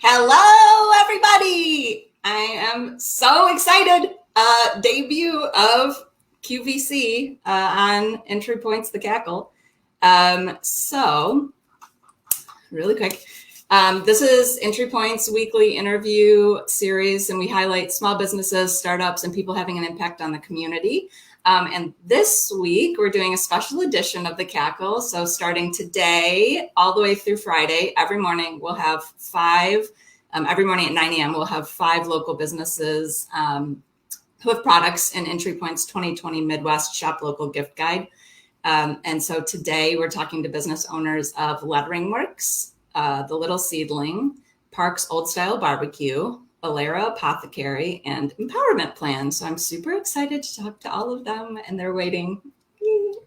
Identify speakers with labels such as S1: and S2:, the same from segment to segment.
S1: Hello, everybody. I am so excited. Debut of QVC on EntryPoint's The Cackle. So really quick, this is EntryPoint's weekly interview series, and we highlight small businesses, startups, and people having an impact on the community. And this week, we're doing a special edition of The Cackle. So starting today, all the way through Friday, every morning, we'll have every morning at 9 a.m., we'll have 5 local businesses who have products in EntryPoint's 2020 Midwest Shop Local Gift Guide. And so today, we're talking to business owners of Lettering Works, The Little Seedling, Parks Old Style Barbecue, Alera Apothecary, and Empowerment Plan. So I'm super excited to talk to all of them, and they're waiting.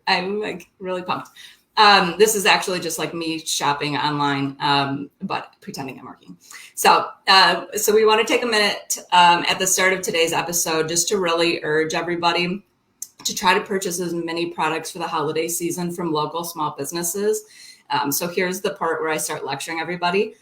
S1: I'm like really pumped. This is actually just like me shopping online, but pretending I'm working. So we want to take a minute at the start of today's episode just to really urge everybody to try to purchase as many products for the holiday season from local small businesses. So here's the part where I start lecturing everybody.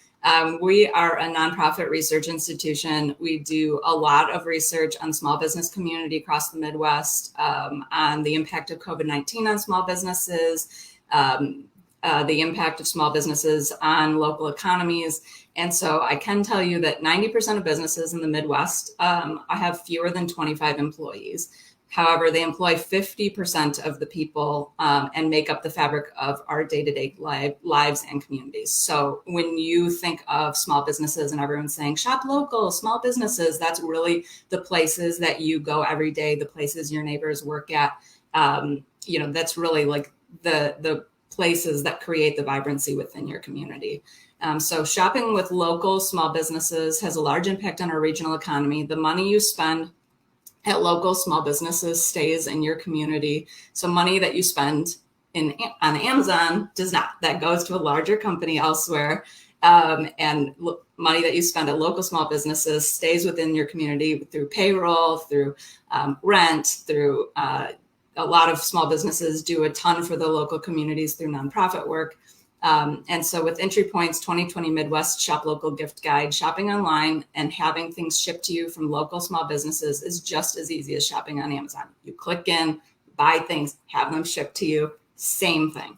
S1: We are a nonprofit research institution. We do a lot of research on small business community across the Midwest, on the impact of COVID-19 on small businesses, the impact of small businesses on local economies. And so I can tell you that 90% of businesses in the Midwest have fewer than 25 employees. However, they employ 50% of the people and make up the fabric of our day-to-day lives and communities. So when you think of small businesses and everyone's saying shop local, small businesses, that's really the places that you go every day, the places your neighbors work at. That's really like the places that create the vibrancy within your community. So shopping with local small businesses has a large impact on our regional economy. The money you spend at local small businesses stays in your community. So money that you spend on Amazon does not. That goes to a larger company elsewhere. And money that you spend at local small businesses stays within your community through payroll, through rent, through a lot of small businesses do a ton for the local communities through nonprofit work. And so with EntryPoint's 2020 Midwest Shop Local Gift Guide, shopping online and having things shipped to you from local small businesses is just as easy as shopping on Amazon. You click in, buy things, have them shipped to you, same thing.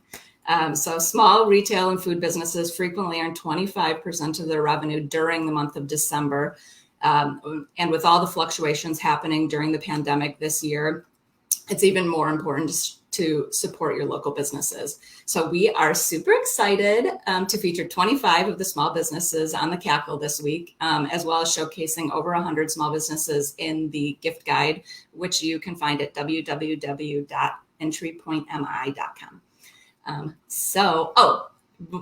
S1: So small retail and food businesses frequently earn 25% of their revenue during the month of December. And with all the fluctuations happening during the pandemic this year, it's even more important to support your local businesses. So we are super excited to feature 25 of the small businesses on the Cackle this week, as well as showcasing over 100 small businesses in the gift guide, which you can find at www.entrypointmi.com.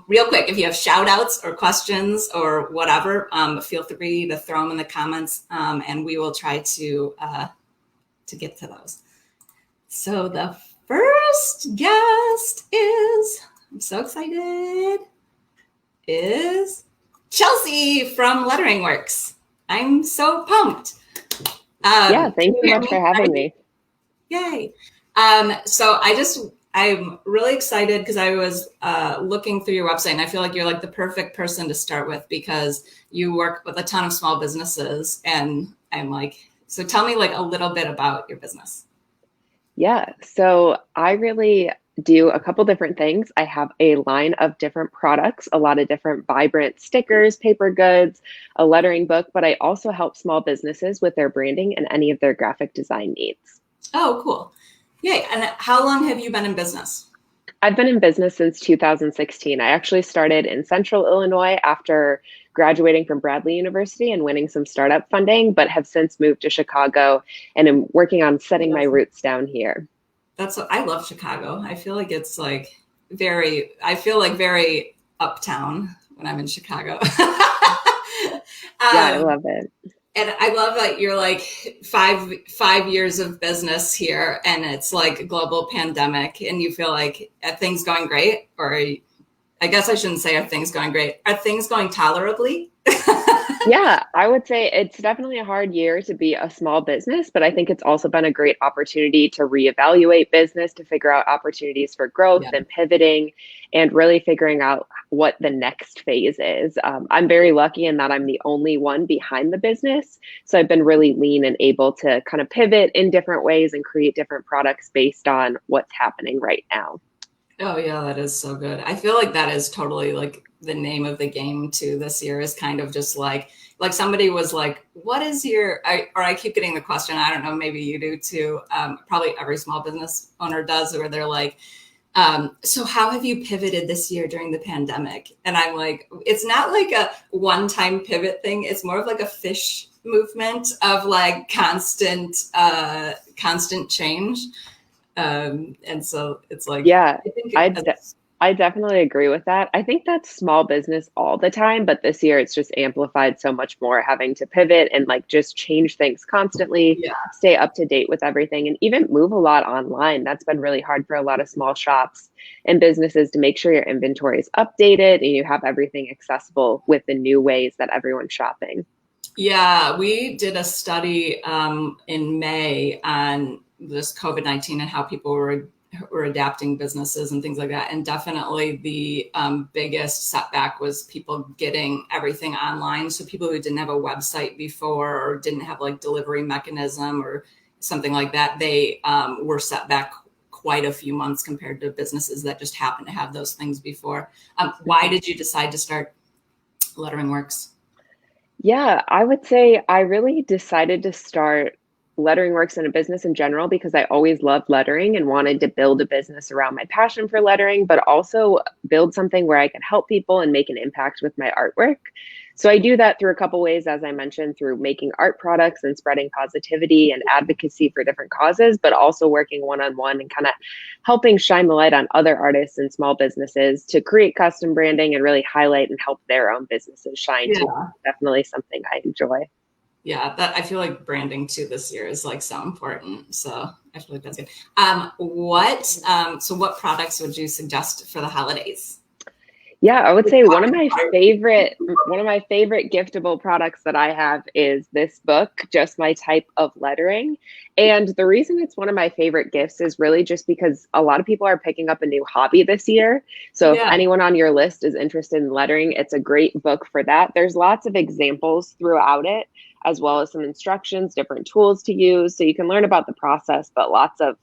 S1: Real quick, if you have shout outs or questions or whatever, feel free to throw them in the comments, and we will try to get to those. So the first guest I'm so excited, is Chelsea from Lettering Works. I'm so pumped.
S2: Thank you so much for having me.
S1: Yay. So I'm really excited because I was looking through your website, and I feel like you're like the perfect person to start with because you work with a ton of small businesses. And I'm like, so tell me like a little bit about your business.
S2: Yeah, so I really do a couple different things. I have a line of different products, a lot of different vibrant stickers, paper goods, a lettering book, but I also help small businesses with their branding and any of their graphic design needs.
S1: Oh, cool. Yay. And how long have you been in business?
S2: I've been in business since 2016. I actually started in Central Illinois after graduating from Bradley University and winning some startup funding, but have since moved to Chicago and am working on setting my roots down here.
S1: I love Chicago. I feel like it's like very uptown when I'm in Chicago.
S2: I love it.
S1: And I love that you're like five years of business here, and it's like a global pandemic, and you feel like are things going great? Or I guess I shouldn't say are things going great. Are things going tolerably?
S2: Yeah, I would say it's definitely a hard year to be a small business, but I think it's also been a great opportunity to reevaluate business, to figure out opportunities for growth
S1: Yeah.
S2: and pivoting and really figuring out what the next phase is. I'm very lucky in that I'm the only one behind the business. So I've been really lean and able to kind of pivot in different ways and create different products based on what's happening right now.
S1: Oh yeah, that is so good. I feel like that is totally like the name of the game too this year is kind of just like somebody was like, what is your or I keep getting the question, I don't know, maybe you do too. Probably every small business owner does, where they're like, so how have you pivoted this year during the pandemic? And I'm like, it's not like a one-time pivot thing. It's more of like a fish movement of like constant change. And so it's like,
S2: Yeah,
S1: I think
S2: I I definitely agree with that. I think that's small business all the time, but this year it's just amplified so much more, having to pivot and like just change things constantly,
S1: yeah,
S2: stay up to date with everything, and even move a lot online. That's been really hard for a lot of small shops and businesses to make sure your inventory is updated and you have everything accessible with the new ways that everyone's shopping.
S1: yeah. We did a study in May on this COVID-19 and how people were adapting businesses and things like that. And definitely the biggest setback was people getting everything online. So people who didn't have a website before or didn't have like delivery mechanism or something like that, they were set back quite a few months compared to businesses that just happened to have those things before. Why did you decide to start Lettering Works?
S2: Yeah, I would say I really decided to start Lettering Works in a business in general because I always loved lettering and wanted to build a business around my passion for lettering, but also build something where I can help people and make an impact with my artwork. So I do that through a couple ways, as I mentioned, through making art products and spreading positivity and advocacy for different causes, but also working one-on-one and kind of helping shine the light on other artists and small businesses to create custom branding and really highlight and help their own businesses shine too.
S1: Yeah.
S2: Definitely something I enjoy.
S1: Yeah, that I feel like branding too this year is like so important. So I feel like that's good. So what products would you suggest for the holidays?
S2: Yeah, I would say one of my favorite giftable products that I have is this book, Just My Type of Lettering. And the reason it's one of my favorite gifts is really just because a lot of people are picking up a new hobby this year. So if
S1: Yeah.
S2: anyone on your list is interested in lettering, it's a great book for that. There's lots of examples throughout it, as well as some instructions, different tools to use. So you can learn about the process, but lots of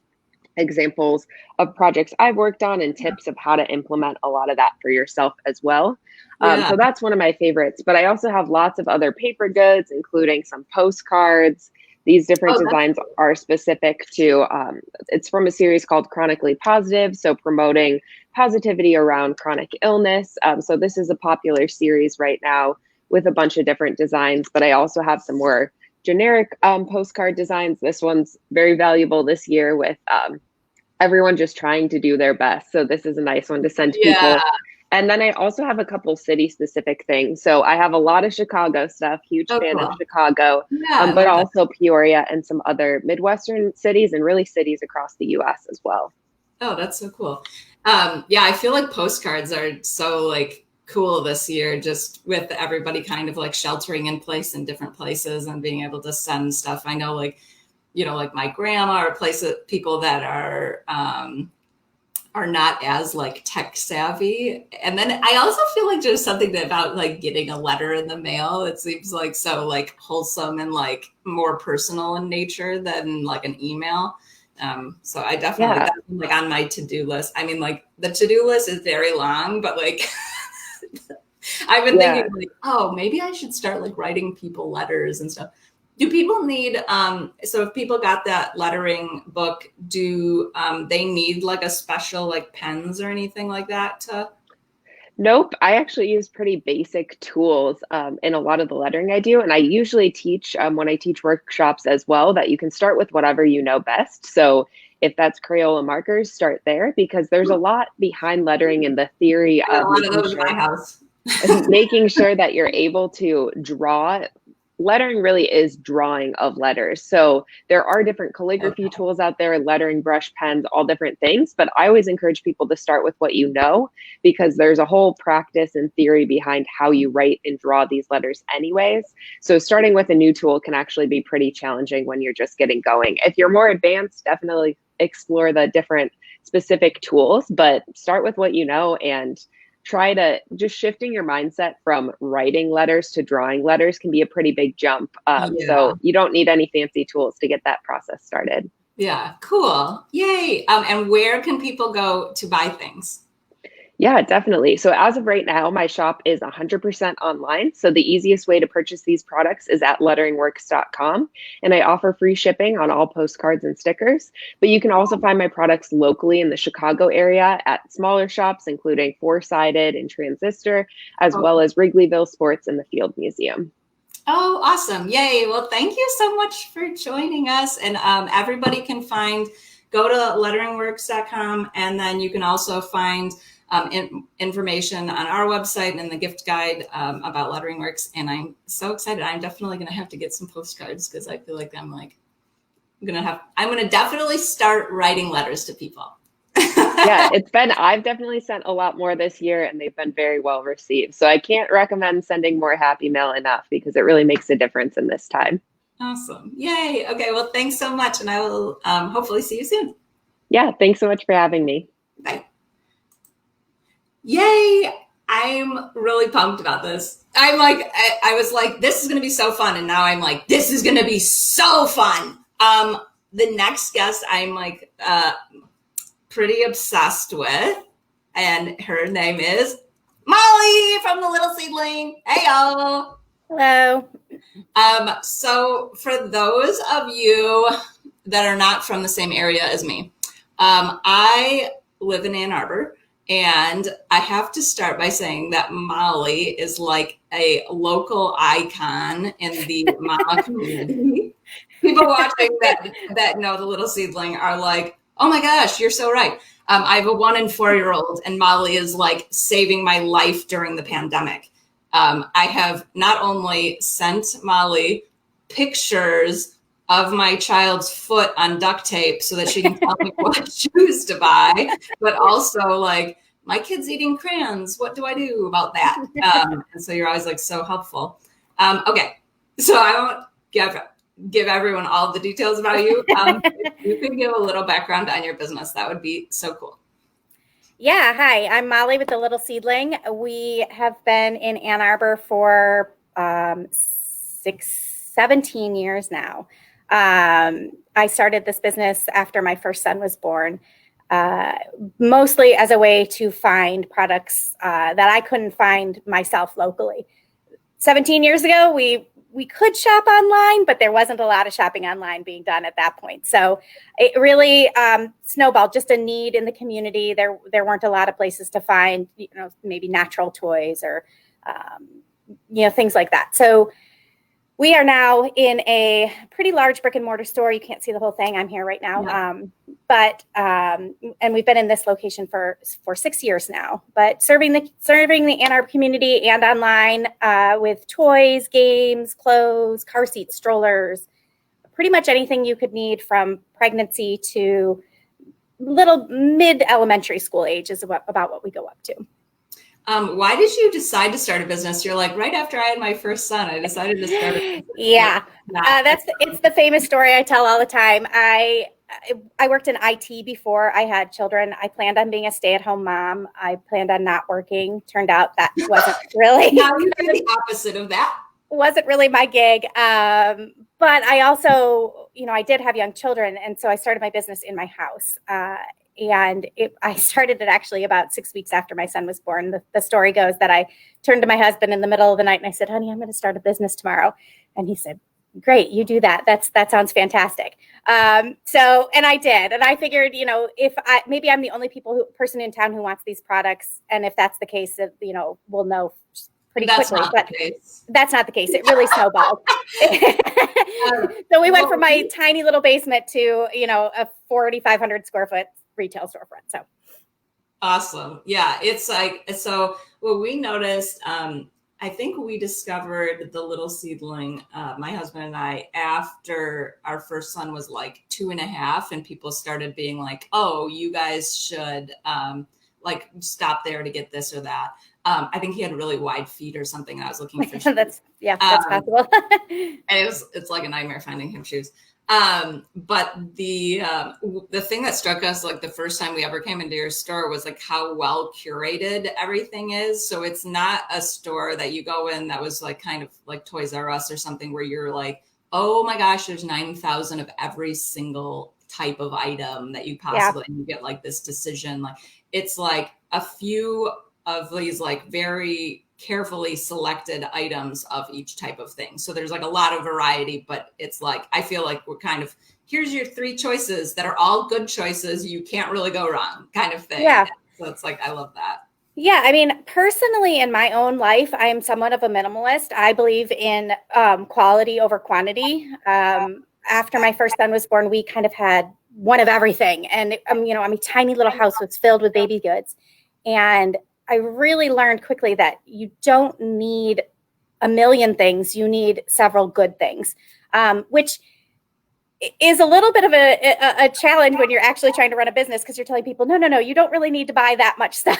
S2: examples of projects I've worked on and tips of how to implement a lot of that for yourself as well.
S1: Yeah.
S2: So that's one of my favorites. But I also have lots of other paper goods, including some postcards. These different
S1: Oh, that's
S2: designs are specific to, it's from a series called Chronically Positive, so promoting positivity around chronic illness. So this is a popular series right now with a bunch of different designs, but I also have some more generic postcard designs. This one's very valuable this year with everyone just trying to do their best. So this is a nice one to send to
S1: yeah.
S2: people. And then I also have a couple city specific things. So I have a lot of Chicago stuff, huge
S1: Oh,
S2: fan of
S1: cool.
S2: Chicago,
S1: Yeah, I
S2: but
S1: love that.
S2: also Peoria and some other Midwestern cities and really cities across the US as well.
S1: Oh, that's so cool. Yeah, I feel like postcards are so like cool this year, just with everybody kind of like sheltering in place in different places and being able to send stuff. I know like, like my grandma or places, people that are not as like tech savvy. And then I also feel like there's something about like getting a letter in the mail. It seems like so like wholesome and like more personal in nature than like an email. So I definitely
S2: Yeah.
S1: that's like on my to-do list. I mean, like the to-do list is very long, but like I've been thinking
S2: Yeah.
S1: like, oh, maybe I should start like writing people letters and stuff. Do people need so if people got that lettering book, do they need like a special like pens or anything like that to
S2: Nope. I actually use pretty basic tools in a lot of the lettering I do. And I usually teach when I teach workshops as well that you can start with whatever you know best. So if that's Crayola markers, start there because there's a lot behind lettering and the theory
S1: I got a
S2: of
S1: lot of those in my house.
S2: making sure that you're able to draw lettering really is drawing of letters. So there are different calligraphy
S1: Okay.
S2: tools out there, lettering brush pens, all different things. But I always encourage people to start with what you know, because there's a whole practice and theory behind how you write and draw these letters anyways. So starting with a new tool can actually be pretty challenging when you're just getting going. If you're more advanced, definitely explore the different specific tools, but start with what you know and try to just shifting your mindset from writing letters to drawing letters can be a pretty big jump.
S1: Yeah.
S2: So you don't need any fancy tools to get that process started.
S1: Yeah. Cool. Yay. And where can people go to buy things?
S2: Yeah, definitely. So as of right now, my shop is 100% online. So the easiest way to purchase these products is at letteringworks.com. And I offer free shipping on all postcards and stickers. But you can also find my products locally in the Chicago area at smaller shops, including Four-Sided and Transistor, as well as Wrigleyville Sports and the Field Museum.
S1: Oh, awesome. Yay. Well, thank you so much for joining us. And everybody can go to letteringworks.com, and then you can also find information on our website and in the gift guide about Lettering Works. And I'm so excited. I'm definitely going to have to get some postcards because I feel like I'm going to definitely start writing letters to people.
S2: Yeah, I've definitely sent a lot more this year and they've been very well received. So I can't recommend sending more happy mail enough because it really makes a difference in this time.
S1: Awesome. Yay. Okay. Well, thanks so much. And I will hopefully see you soon.
S2: Yeah. Thanks so much for having me.
S1: Bye. Yay. I'm really pumped about this. I was like, this is going to be so fun. And now I'm like, this is going to be so fun. The next guest I'm pretty obsessed with, and her name is Molly from The Little Seedling. Hey, y'all.
S3: Hello.
S1: So for those of you that are not from the same area as me, I live in Ann Arbor, and I have to start by saying that Molly is like a local icon in the mama community. People watching that know The Little Seedling are like, oh my gosh, you're so right. I have a 1 and 4-year-old, and Molly is like saving my life during the pandemic. I have not only sent Molly pictures of my child's foot on duct tape so that she can tell me what shoes to buy, but also like, my kid's eating crayons. What do I do about that? And so you're always like so helpful. Okay, so I won't give everyone all the details about you. If you could give a little background on your business, that would be so cool.
S3: Yeah, hi, I'm Molly with The Little Seedling. We have been in Ann Arbor for 17 years now. I started this business after my first son was born, mostly as a way to find products that I couldn't find myself locally. 17 years ago, we could shop online, but there wasn't a lot of shopping online being done at that point. So it really snowballed, just a need in the community. There weren't a lot of places to find, maybe natural toys or, things like that. So we are now in a pretty large brick and mortar store. You can't see the whole thing. I'm here right now. Yeah. And we've been in this location for 6 years now, but serving the Ann Arbor community and online with toys, games, clothes, car seats, strollers, pretty much anything you could need from pregnancy to little mid-elementary school age is about what we go up to.
S1: Why did you decide to start a business? You're like, right after I had my first son, I decided to start a business.
S3: Yeah, it's the famous story I tell all the time. I worked in IT before I had children. I planned on being a stay-at-home mom. I planned on not working. Turned out that wasn't really.
S1: Now you do the opposite of that.
S3: Wasn't really my gig. But I also, I did have young children, and so I started my business in my house. And I started it actually about 6 weeks after my son was born. The story goes that I turned to my husband in the middle of the night and I said, honey, I'm going to start a business tomorrow. And he said, great, you do that. That sounds fantastic. And I did. And I figured, maybe I'm the only person in town who wants these products. And if that's the case, we'll know pretty quickly. But that's not the case. It really snowballed. So we went from my tiny little basement to, a 4,500 square foot retail storefront. So
S1: awesome. Yeah. It's like, so what we noticed, I think we discovered the little seedling, my husband and I, after our first son was like 2.5, and people started being like, "Oh, you guys should like stop there to get this or that." I think he had really wide feet or something. And I was looking for shoes.
S3: That's possible.
S1: And it's like a nightmare finding him shoes. But the thing that struck us like the first time we ever came into your store was like how well curated everything is. So it's not a store that you go in that was like kind of like Toys R Us or something where you're like, oh my gosh, there's 9,000 of every single type of item that you possibly, and you get like this decision. Like it's like a few of these like very carefully selected items of each type of thing. So there's like a lot of variety, but it's like, I feel like we're kind of, here's your 3 choices that are all good choices. You can't really go wrong kind of thing.
S3: Yeah.
S1: So it's like, I love that.
S3: Yeah. I mean, personally in my own life, I am somewhat of a minimalist. I believe in quality over quantity. After my first son was born, we kind of had one of everything. And, you know, I mean, tiny little house was filled with baby goods. And I really learned quickly that you don't need a million things. You need several good things, which is a little bit of a challenge when you're actually trying to run a business, because you're telling people, no, you don't really need to buy that much stuff.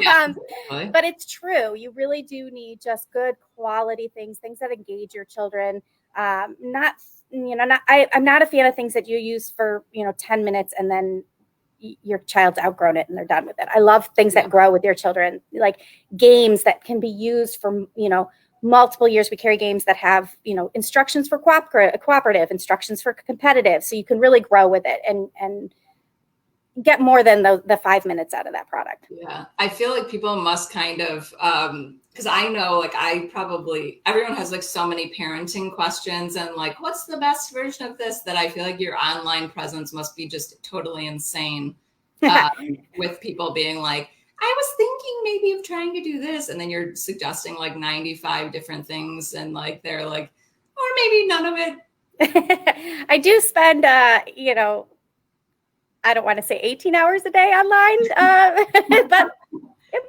S1: Yeah,
S3: but it's true. You really do need just good quality things that engage your children. I'm not a fan of things that you use for, 10 minutes and then your child's outgrown it and they're done with it. I love things that grow with your children, like games that can be used for, multiple years. We carry games that have, instructions for cooperative, instructions for competitive. So you can really grow with it and get more than the 5 minutes out of that product.
S1: Yeah. I feel like people must kind of, because I know like everyone has like so many parenting questions and like, what's the best version of this, that I feel like your online presence must be just totally insane with people being like, I was thinking maybe of trying to do this. And then you're suggesting like 95 different things. And like, they're like, or maybe none of it.
S3: I do spend, I don't want to say 18 hours a day online, but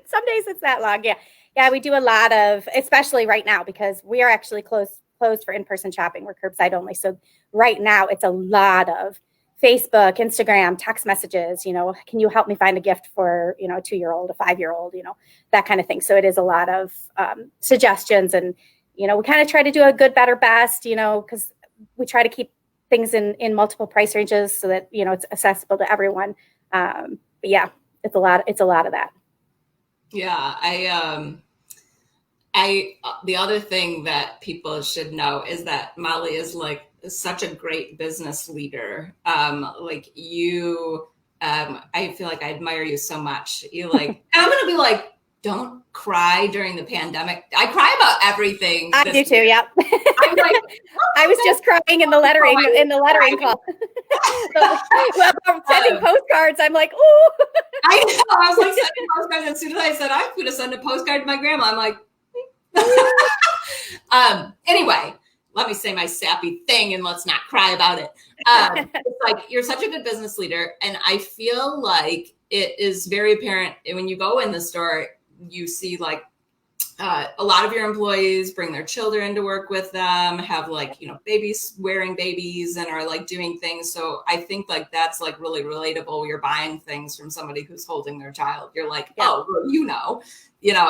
S3: some days it's that long. Yeah. Yeah. We do a lot of, especially right now, because we are actually closed for in-person shopping. We're curbside only. So right now it's a lot of Facebook, Instagram, text messages, can you help me find a gift for, a 2-year-old, a 5-year-old, that kind of thing. So it is a lot of suggestions, and, we kind of try to do a good, better, best, because we try to keep things in multiple price ranges so that, it's accessible to everyone. But yeah, it's a lot of that.
S1: Yeah. The other thing that people should know is that Molly is like such a great business leader. Like you, I feel like I admire you so much. You like, I'm going to be like, don't cry during the pandemic. I cry about everything.
S3: I do too. Yeah.
S1: I'm like,
S3: I was just crying in the lettering call. Well, sending postcards, I'm like, oh.
S1: I know. I was like sending postcards. As soon as I said I'm going to send a postcard to my grandma, I'm like, anyway, let me say my sappy thing and let's not cry about it. It's like, you're such a good business leader. And I feel like it is very apparent when you go in the store, you see like a lot of your employees bring their children to work with them, have like, babies wearing babies and are like doing things. So I think like that's like really relatable. You're buying things from somebody who's holding their child. You're like, oh, well,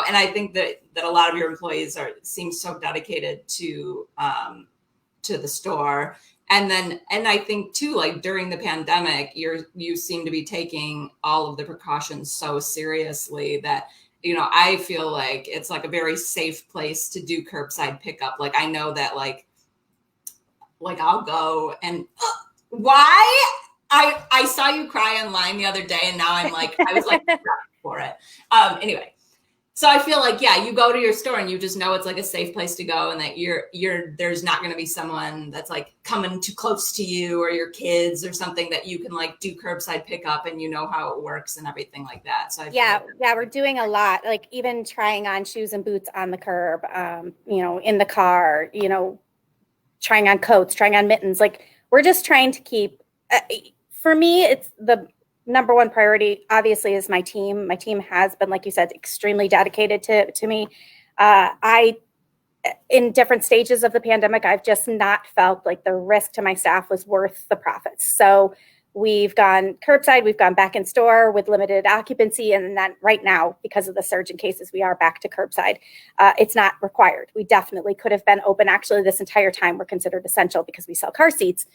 S1: and I think that a lot of your employees seem so dedicated to the store. And I think too, like during the pandemic, you seem to be taking all of the precautions so seriously that, I feel like it's like a very safe place to do curbside pickup. Like I know that like I'll go and why I saw you cry online the other day, and now I'm like, I was like for it. Anyway. So I feel like, you go to your store and you just know it's like a safe place to go, and that there's not going to be someone that's like coming too close to you or your kids or something, that you can like do curbside pickup and you know how it works and everything like that. So
S3: we're doing a lot, like even trying on shoes and boots on the curb, in the car, trying on coats, trying on mittens. Like we're just trying to keep, for me, it's the number one priority obviously is my team. My team has been, like you said, extremely dedicated to me. In different stages of the pandemic, I've just not felt like the risk to my staff was worth the profits. So we've gone curbside, we've gone back in store with limited occupancy. And then right now, because of the surge in cases, we are back to curbside. It's not required. We definitely could have been open. Actually, this entire time we're considered essential because we sell car seats.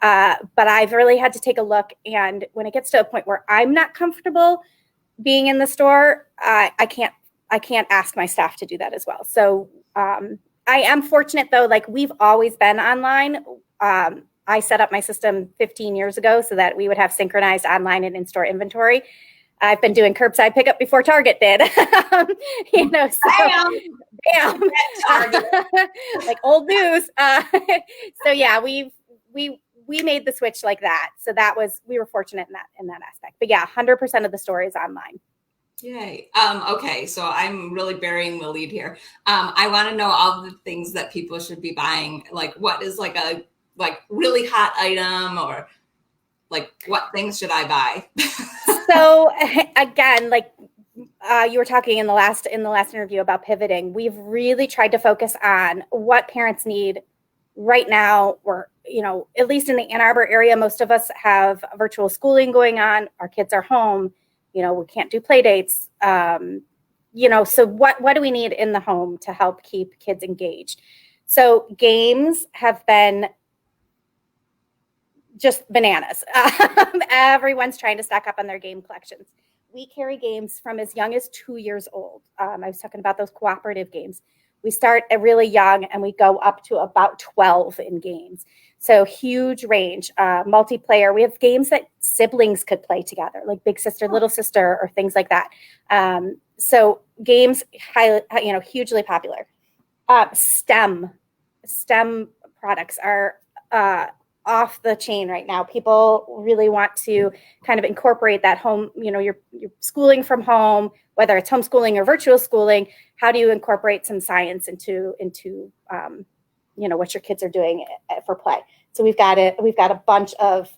S3: But I've really had to take a look. And when it gets to a point where I'm not comfortable being in the store, I can't ask my staff to do that as well. So I am fortunate though, like we've always been online. I set up my system 15 years ago so that we would have synchronized online and in-store inventory. I've been doing curbside pickup before Target did. Bam. Like old news. So yeah, we made the switch like that. So we were fortunate in that aspect. But yeah, 100% of the store is online.
S1: Yay. Okay, so I'm really burying the lead here. I want to know all the things that people should be buying. Like, what is like a really hot item, or like what things should I buy?
S3: So again, like you were talking in the last interview about pivoting. We've really tried to focus on what parents need right now. Or at least in the Ann Arbor area, most of us have virtual schooling going on. Our kids are home. We can't do play dates. So what do we need in the home to help keep kids engaged? So games have been just bananas. Everyone's trying to stack up on their game collections. We carry games from as young as 2 years old. I was talking about those cooperative games. We start at really young and we go up to about 12 in games. So huge range, multiplayer. We have games that siblings could play together, like Big Sister, Little Sister, or things like that. So games, hugely popular. STEM products are off the chain right now. People really want to kind of incorporate that home. You're schooling from home, whether it's homeschooling or virtual schooling. How do you incorporate some science into what your kids are doing for play? So we've got a bunch of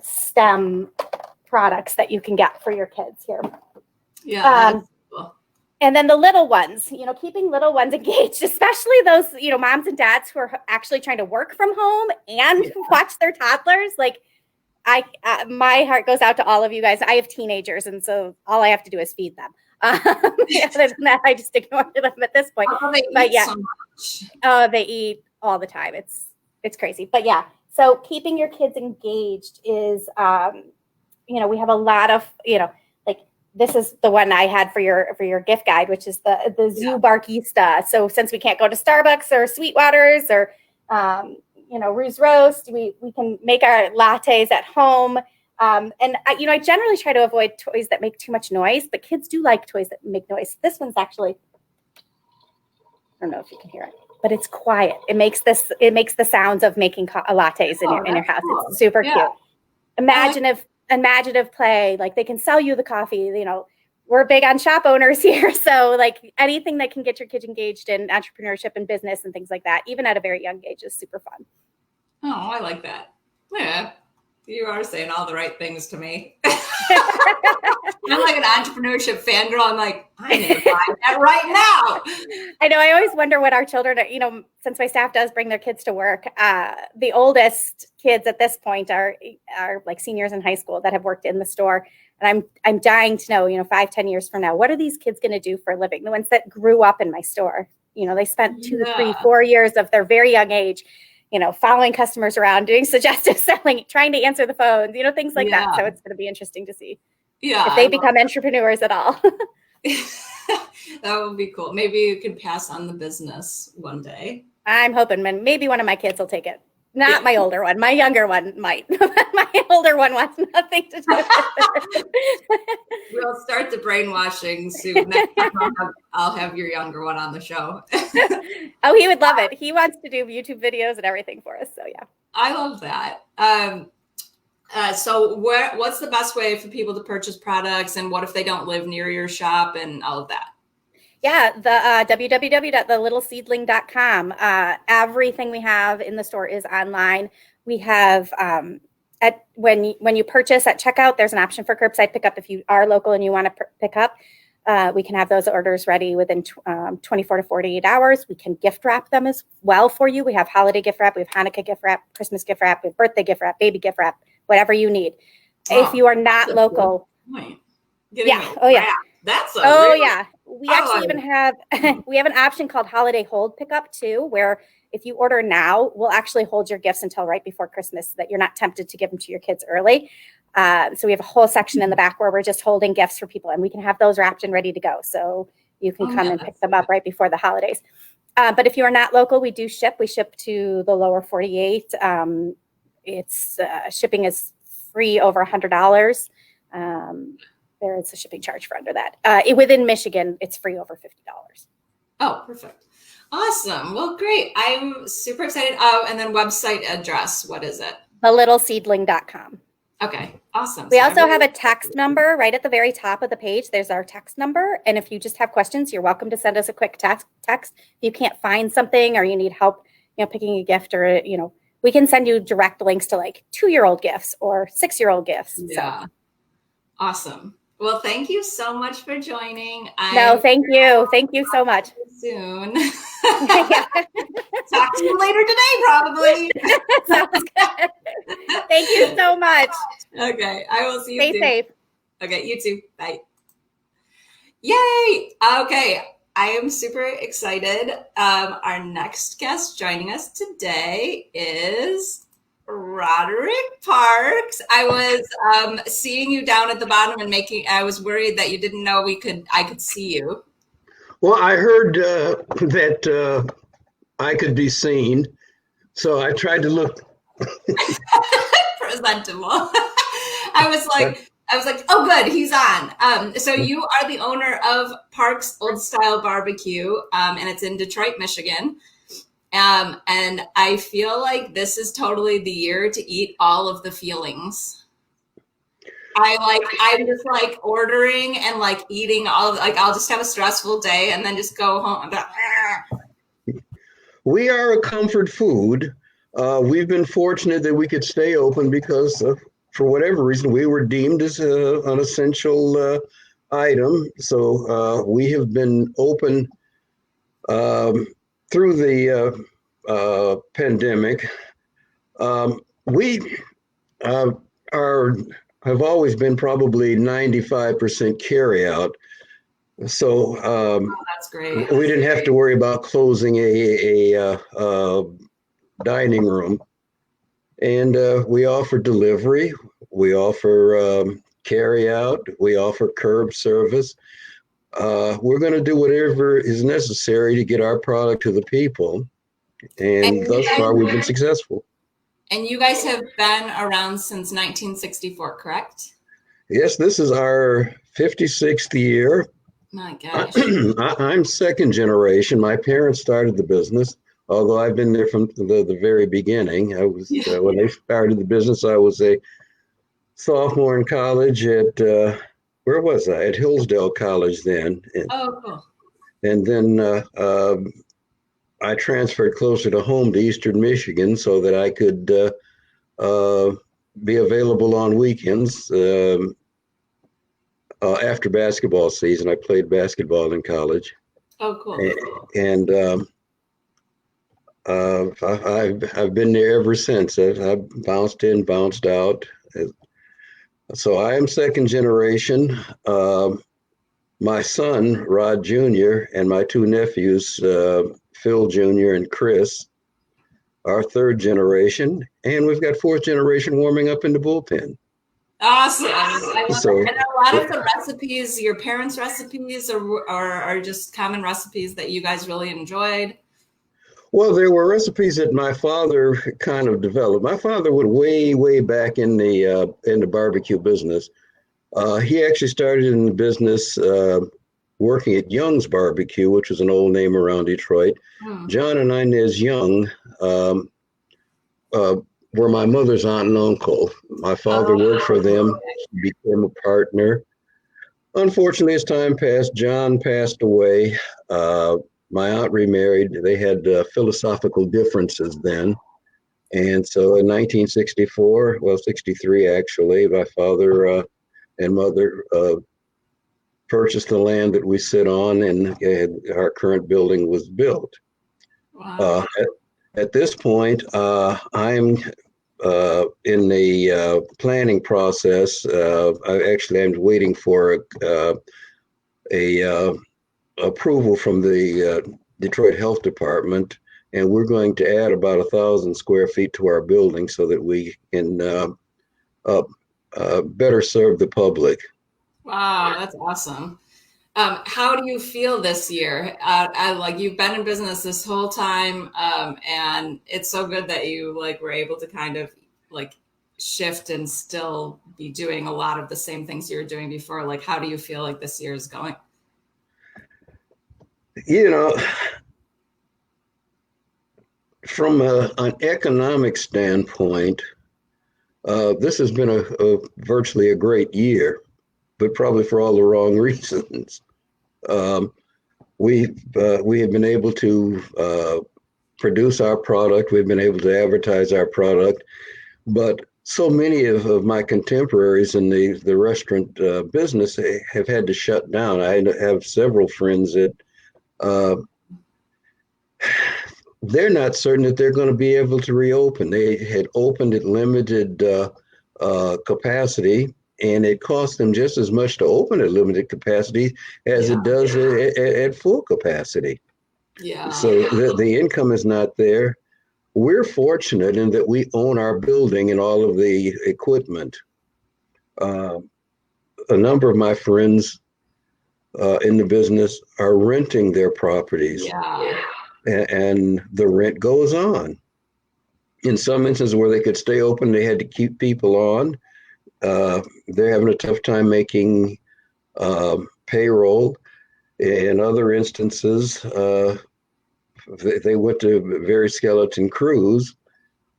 S3: STEM products that you can get for your kids here.
S1: Yeah. Cool.
S3: And then the little ones, keeping little ones engaged, especially those moms and dads who are actually trying to work from home and watch their toddlers. Like my heart goes out to all of you guys. I have teenagers, and so all I have to do is feed them. Other than that, I just ignore them at this point. But yeah, so much. They eat all the time. It's crazy. But yeah, so keeping your kids engaged is, we have a lot of, like this is the one I had for your gift guide, which is the Zoo Barkista. So since we can't go to Starbucks or Sweetwater's or, Rue's Roast, we can make our lattes at home. And I generally try to avoid toys that make too much noise, but kids do like toys that make noise. This one's actually, I don't know if you can hear it, but it's quiet. It makes the sounds of making lattes in your house. Cool. It's super cute. Imaginative play, like they can sell you the coffee. We're big on shop owners here. So like anything that can get your kids engaged in entrepreneurship and business and things like that, even at a very young age, is super fun.
S1: Oh, I like that. Yeah. You are saying all the right things to me. I'm like an entrepreneurship fangirl. I'm like, I need to buy that right now.
S3: I know. I always wonder what our children are, since my staff does bring their kids to work, the oldest kids at this point are like seniors in high school that have worked in the store. And I'm dying to know, 5-10 years from now, what are these kids going to do for a living? The ones that grew up in my store, they spent 2, 3, 4 years of their very young age, following customers around, doing suggestive selling, trying to answer the phones, things like that. So it's going to be interesting to see if they become entrepreneurs at all.
S1: That would be cool. Maybe you could pass on the business one day.
S3: I'm hoping maybe one of my kids will take it. Not my older one. My younger one might. My older one wants nothing to do with it.
S1: We'll start the brainwashing soon. Next time I'll have your younger one on the show.
S3: Oh, he would love it. He wants to do YouTube videos and everything for us. So yeah.
S1: I love that. So what's the best way for people to purchase products, and what if they don't live near your shop and all of that?
S3: Yeah, the www.thelittleseedling.com. Everything we have in the store is online. We have when you purchase at checkout, there's an option for curbside pickup if you are local and you want to pick up. We can have those orders ready within 24 to 48 hours. We can gift wrap them as well for you. We have holiday gift wrap, we have Hanukkah gift wrap, Christmas gift wrap, we have birthday gift wrap, baby gift wrap, whatever you need. If you are not local.
S1: Yeah. That's
S3: yeah. We actually even have we have an option called holiday hold pickup too, where if you order now, we'll actually hold your gifts until right before Christmas so that you're not tempted to give them to your kids early. So we have a whole section in the back where we're just holding gifts for people, and we can have those wrapped and ready to go. So you can come and pick them up right before the holidays. But if you are not local, we do ship. We ship to the lower 48. It's shipping is free over $100. There is a shipping charge for under that. Within Michigan, it's free over $50.
S1: Oh, perfect. Awesome. Well, great. I'm super excited. Oh, and then website address. What is it?
S3: thelittleseedling.com.
S1: Okay. Awesome.
S3: We also have a text number right at the very top of the page. There's our text number. And if you just have questions, you're welcome to send us a quick text. If you can't find something or you need help, picking a gift or, we can send you direct links to like 2-year-old gifts or 6-year-old gifts.
S1: Yeah. So. Awesome. Well, thank you so much for joining.
S3: No, thank you. Thank you so much.
S1: Soon. Talk to you later today, probably.
S3: Sounds good. Thank you so much.
S1: Okay. I will see you
S3: soon. Stay safe.
S1: Okay. You too. Bye. Yay. Okay. I am super excited. Our next guest joining us today is Roderick Parks. I was seeing you down at the bottom and I was worried that you didn't know I could see you.
S4: Well, I heard that I could be seen, so I tried to look
S1: presentable. I was like, oh, good, he's on. So you are the owner of Parks Old Style Barbecue, and it's in Detroit, Michigan. And I feel like this is totally the year to eat all of the feelings. I'm just like ordering and like eating all of, like, I'll just have a stressful day and then just go home.
S4: We are a comfort food. We've been fortunate that we could stay open because for whatever reason, we were deemed as an essential item. So we have been open through the pandemic. We have always been probably 95% carry out. So
S1: that's great.
S4: We didn't have to worry about closing a dining room. And we offer delivery, we offer carry out, we offer curb service. We're going to do whatever is necessary to get our product to the people. And thus far, we've been successful.
S1: And you guys have been around since 1964, correct?
S4: Yes, this is our 56th year.
S1: My gosh.
S4: I'm second generation. My parents started the business, although I've been there from the very beginning. I was when they started the business, I was a sophomore in college at, where was I? At Hillsdale College then.
S1: Cool.
S4: And then I transferred closer to home to Eastern Michigan so that I could be available on weekends. After basketball season, I played basketball in college.
S1: Oh, cool.
S4: And I've been there ever since. I've bounced in, bounced out. So I am second generation. My son, Rod Jr., and my two nephews, Phil Jr. and Chris, are third generation. And we've got fourth generation warming up in the bullpen.
S1: Awesome. I love it. And a lot of the recipes, your parents' recipes are just common recipes that you guys really enjoyed.
S4: Well, there were recipes that my father kind of developed. My father was way back in the barbecue business. He actually started in the business working at Young's Barbecue, which was an old name around Detroit. John and Inez Young were my mother's aunt and uncle. My father worked for them, became a partner. Unfortunately, as time passed, John passed away. My aunt remarried. They had philosophical differences then. And so in 1963 actually, my father and mother purchased the land that we sit on, and our current building was built.
S1: Wow.
S4: At this point, I'm in the planning process. I'm waiting for a approval from the Detroit Health Department, and we're going to add about 1,000 square feet to our building so that we can better serve the public.
S1: Wow, that's awesome. How do you feel this year? Like you've been in business this whole time, and it's so good that you like were able to kind of like shift and still be doing a lot of the same things you were doing before. Like, how do you feel like this year is going?
S4: You know, from an economic standpoint, this has been virtually a great year, but probably for all the wrong reasons. We have been able to produce our product. We've been able to advertise our product, but so many of my contemporaries in the restaurant business have had to shut down. I have several friends that they're not certain that they're going to be able to reopen. They had opened at limited capacity, and it cost them just as much to open at limited capacity as it does at full capacity.
S1: Yeah.
S4: So the income is not there. We're fortunate in that we own our building and all of the equipment. A number of my friends in the business are renting their properties.
S1: Yeah.
S4: And the rent goes on. In some instances where they could stay open, they had to keep people on. They're having a tough time making payroll. In other instances, they went to very skeleton crews,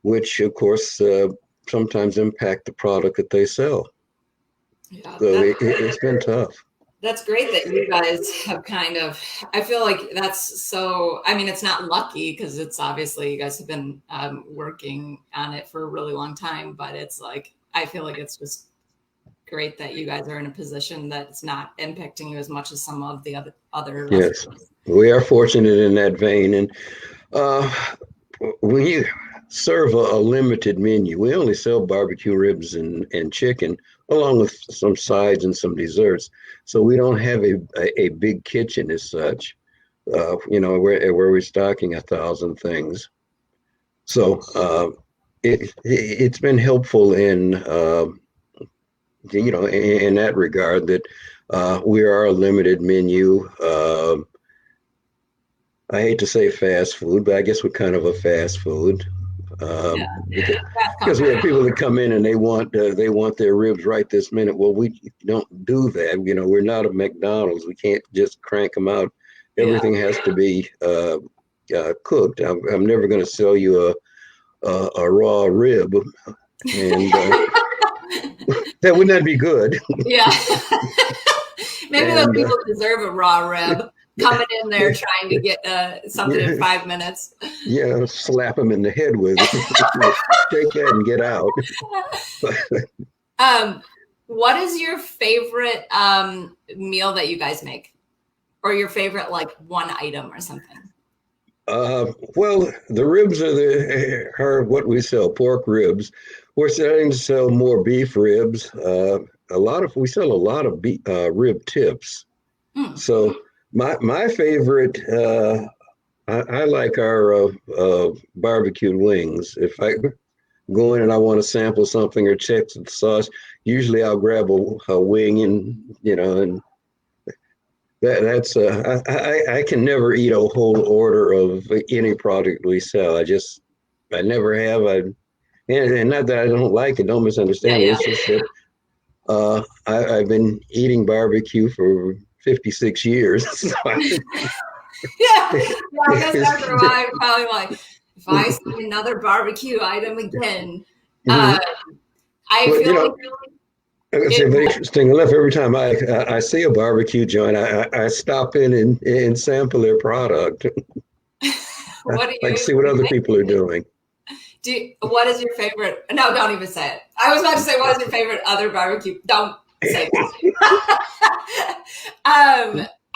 S4: which of course sometimes impact the product that they sell.
S1: Yeah,
S4: so it's been tough.
S1: That's great that you guys have kind of, I feel like that's so, I mean, it's not lucky because it's obviously you guys have been working on it for a really long time, but it's like, I feel like it's just great that you guys are in a position that's not impacting you as much as some of the other
S4: Yes, we are fortunate in that vein. And when you serve a limited menu, we only sell barbecue ribs and chicken, along with some sides and some desserts. So we don't have a big kitchen as such, where we're stocking 1,000 things. So it's been helpful in that regard, that we are a limited menu. I hate to say fast food, but I guess we're kind of a fast food. Because we have people that come in and they want their ribs right this minute. Well, we don't do that. We're not a McDonald's. We can't just crank them out. Everything has to be cooked. I'm never going to sell you a raw rib, and that would not be good.
S1: Yeah. Maybe the people deserve a raw rib. Coming in there trying to get something in 5 minutes.
S4: Yeah, slap them in the head with it. Take that and get out.
S1: What is your favorite meal that you guys make? Or your favorite, like, one item or something?
S4: Well, the ribs are what we sell, pork ribs. We're starting to sell more beef ribs. We sell a lot of rib tips. So my favorite, I like our barbecued wings. If I go in and I want to sample something or check the sauce, usually I'll grab a wing and that's I can never eat a whole order of any product we sell. I never have. And not that I don't like it. Don't misunderstand me. It's just that I've been eating barbecue for 56 years. So
S1: I guess after a while, I'm probably like, if I see another barbecue item again, I feel
S4: it's interesting enough. Every time I see a barbecue joint, I stop in and sample their product.
S1: What do you
S4: like see what other people are doing.
S1: What is your favorite? No, don't even say it. I was about to say, what is your favorite other barbecue? Don't. Same.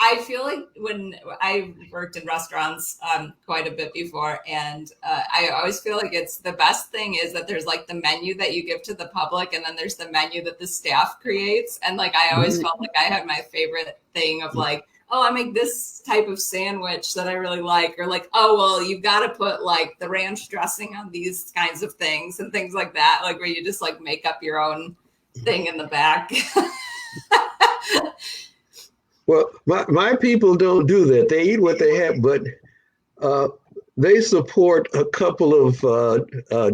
S1: I feel like when I worked in restaurants quite a bit before, and I always feel like it's the best thing is that there's like the menu that you give to the public, and then there's the menu that the staff creates. And like I always felt like I had my favorite thing of like, oh, I make this type of sandwich that I really like, or like, oh, well, you've got to put like the ranch dressing on these kinds of things and things like that, like where you just like make up your own thing in the back.
S4: Well, my people don't do that. They eat what they have, but they support a couple of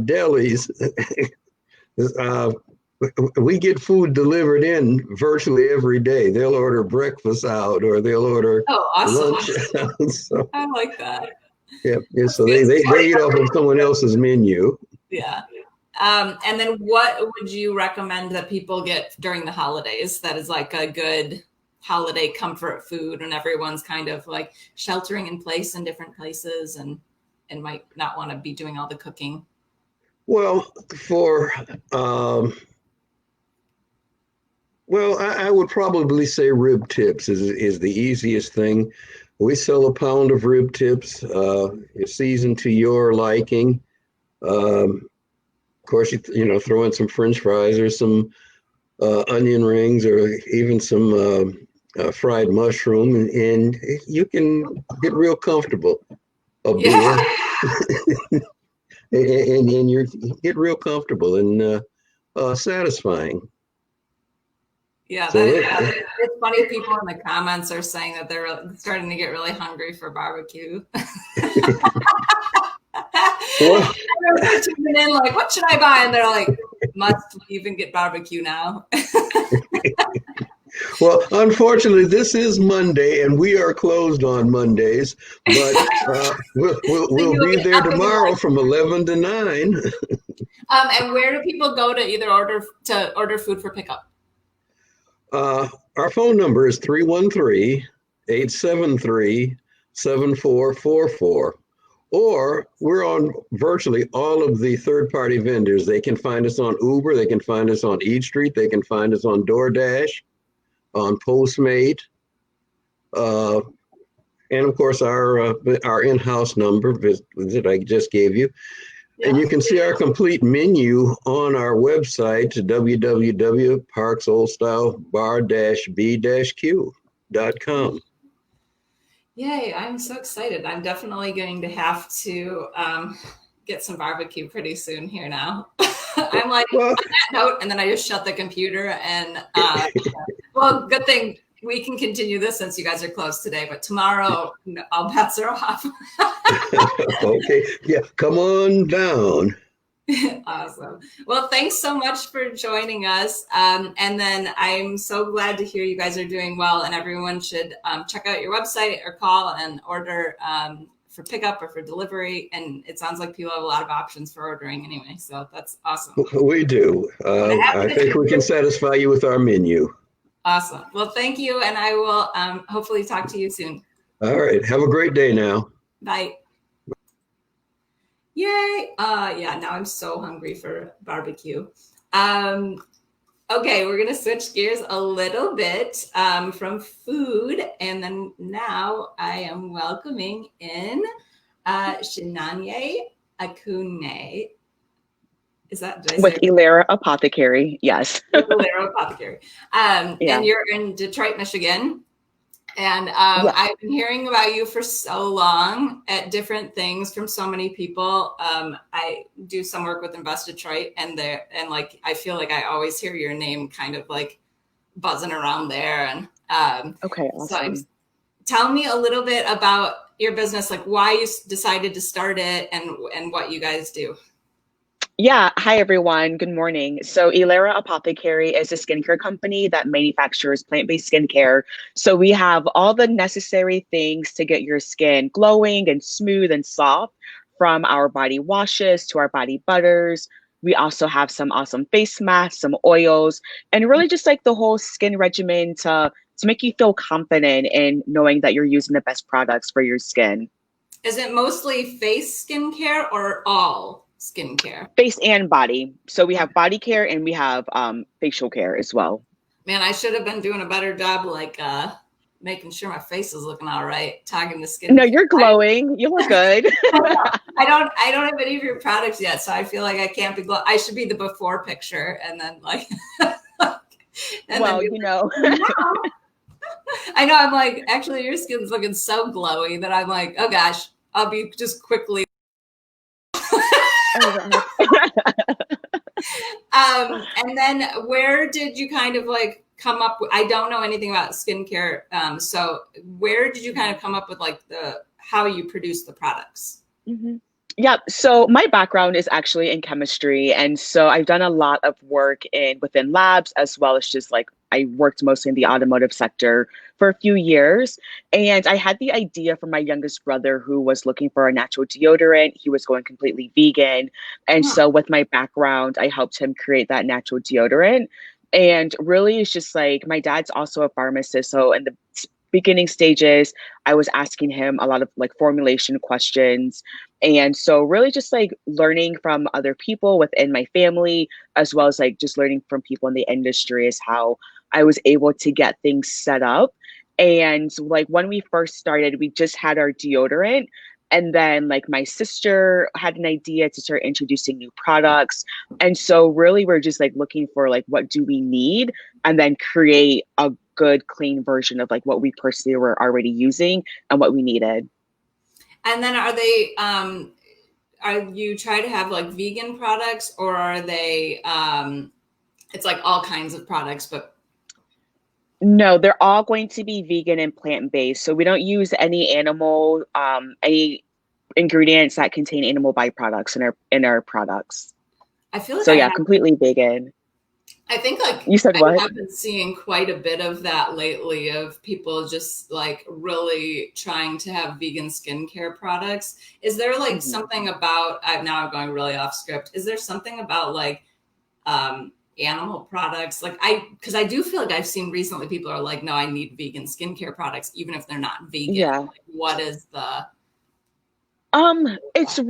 S4: delis. We get food delivered in virtually every day. They'll order breakfast out, or they'll order lunch out. So,
S1: I like that.
S4: Yeah. So they eat off of someone else's menu.
S1: Yeah. And then what would you recommend that people get during the holidays that is like a good holiday comfort food when everyone's kind of like sheltering in place in different places and might not want to be doing all the cooking?
S4: Well, I would probably say rib tips is the easiest thing. We sell a pound of rib tips, seasoned to your liking. Of course, you throw in some French fries or some onion rings, or even some fried mushroom, and you can get real comfortable. A beer, and you get real comfortable and satisfying.
S1: Yeah, it's funny. People in the comments are saying that they're starting to get really hungry for barbecue.
S4: Well,
S1: they're tuning in like, what should I buy? And they're like, must we even get barbecue now?
S4: Well, unfortunately, this is Monday, and we are closed on Mondays. But we'll be there tomorrow from 11 to 9.
S1: And where do people go to either order food for pickup?
S4: Our phone number is 313-873-7444. Or we're on virtually all of the third-party vendors. They can find us on Uber. They can find us on Eat Street. They can find us on DoorDash, on Postmate, and of course our in-house number that I just gave you. Yeah. And you can see our complete menu on our website, www.parksoldstylebar-b-q.com.
S1: Yay, I'm so excited. I'm definitely going to have to get some barbecue pretty soon here now. I'm like, on that note, and then I just shut the computer and, well, good thing we can continue this since you guys are closed today, but tomorrow all bets are off.
S4: Okay, yeah, come on down.
S1: Awesome. Well, thanks so much for joining us. And then I'm so glad to hear you guys are doing well, and everyone should check out your website or call and order for pickup or for delivery. And it sounds like people have a lot of options for ordering anyway. So that's awesome.
S4: We do. I think we can satisfy you with our menu.
S1: Awesome. Well, thank you. And I will hopefully talk to you soon.
S4: All right. Have a great day now.
S1: Bye. Yay. Yeah, now I'm so hungry for barbecue. Okay, we're going to switch gears a little bit from food. And then now I am welcoming in Shinanye Akune. Is that
S2: with Ilera Apothecary? Yes.
S1: Ilera Apothecary. And you're in Detroit, Michigan. And I've been hearing about you for so long at different things from so many people. I do some work with Invest Detroit, and like I feel like I always hear your name kind of like buzzing around there. And
S2: okay, awesome.
S1: So tell me a little bit about your business, like why you decided to start it and what you guys do.
S2: Yeah. Hi, everyone. Good morning. So Ilera Apothecary is a skincare company that manufactures plant-based skincare. So we have all the necessary things to get your skin glowing and smooth and soft, from our body washes to our body butters. We also have some awesome face masks, some oils, and really just like the whole skin regimen to make you feel confident in knowing that you're using the best products for your skin.
S1: Is it mostly face skincare or all skincare?
S2: Face and body. So we have body care and we have facial care as well.
S1: Man, I should have been doing a better job, like making sure my face is looking all right, talking to skin.
S2: No, you're glowing. You look good.
S1: I don't have any of your products yet, so I feel like I can't be glow. I should be the before picture, and then like, and
S2: well,
S1: then
S2: you know.
S1: I know. I'm like, actually, your skin's looking so glowy that I'm like, oh gosh, I'll be just quickly. And then where did you kind of like come up with, I don't know anything about skincare. So where did you kind of come up with like how you produce the products?
S2: Mm-hmm. Yeah, so my background is actually in chemistry, and so I've done a lot of work within labs as well as just like I worked mostly in the automotive sector for a few years, and I had the idea from my youngest brother who was looking for a natural deodorant. He was going completely vegan, and so with my background, I helped him create that natural deodorant. And really, it's just like my dad's also a pharmacist, so in the beginning stages, I was asking him a lot of like formulation questions. And so really just like learning from other people within my family, as well as like just learning from people in the industry is how I was able to get things set up. And like when we first started, we just had our deodorant. And then like my sister had an idea to start introducing new products. And so really we're just like looking for like what do we need and then create a good clean version of like what we personally were already using and what we needed.
S1: And then are you try to have like vegan products, or are they it's like all kinds of products, but
S2: No, they're all going to be vegan and plant-based. So we don't use any ingredients that contain animal byproducts in our products.
S1: I feel like
S2: So yeah, completely vegan.
S1: I think like
S2: You said
S1: I
S2: what?
S1: have been seeing quite a bit of that lately, of people just like really trying to have vegan skincare products. Is there like something about, now I'm going really off script. Is there something about like animal products? Like because I do feel like I've seen recently people are like, no, I need vegan skincare products, even if they're not vegan.
S2: Yeah.
S1: Like, what is the
S2: it's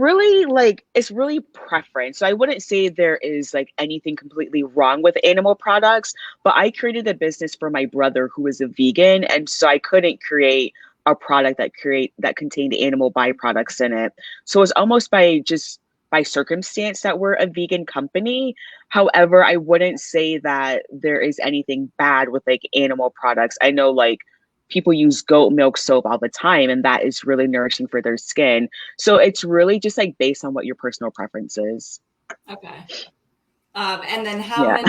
S2: really preference. So I wouldn't say there is like anything completely wrong with animal products, but I created a business for my brother who is a vegan, and so I couldn't create a product that contained animal byproducts in it. So it was almost by circumstance that we're a vegan company. However, I wouldn't say that there is anything bad with like animal products. I know like people use goat milk soap all the time, and that is really nourishing for their skin. So it's really just like based on what your personal preference is.
S1: okay. And then
S2: Yeah.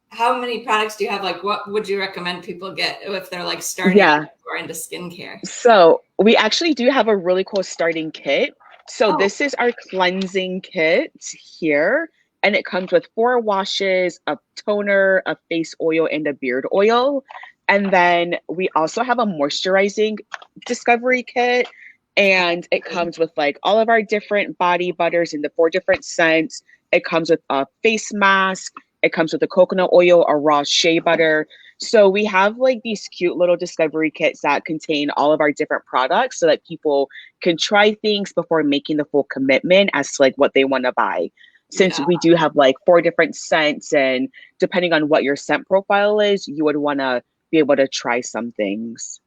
S1: how many products do you have? Like, what would you recommend people get if they're like starting or into skincare?
S2: So we actually do have a really cool starting kit. So
S1: Oh.
S2: this is our cleansing kit here. And it comes with 4 washes, a toner, a face oil, and a beard oil. And then we also have a moisturizing discovery kit. And it comes with like all of our different body butters in the 4 different scents. It comes with a face mask. It comes with a coconut oil, a raw shea butter. So we have like these cute little discovery kits that contain all of our different products so that people can try things before making the full commitment as to like what they want to buy. Since we do have like 4 different scents, and depending on what your scent profile is, you would want to be able to try some things.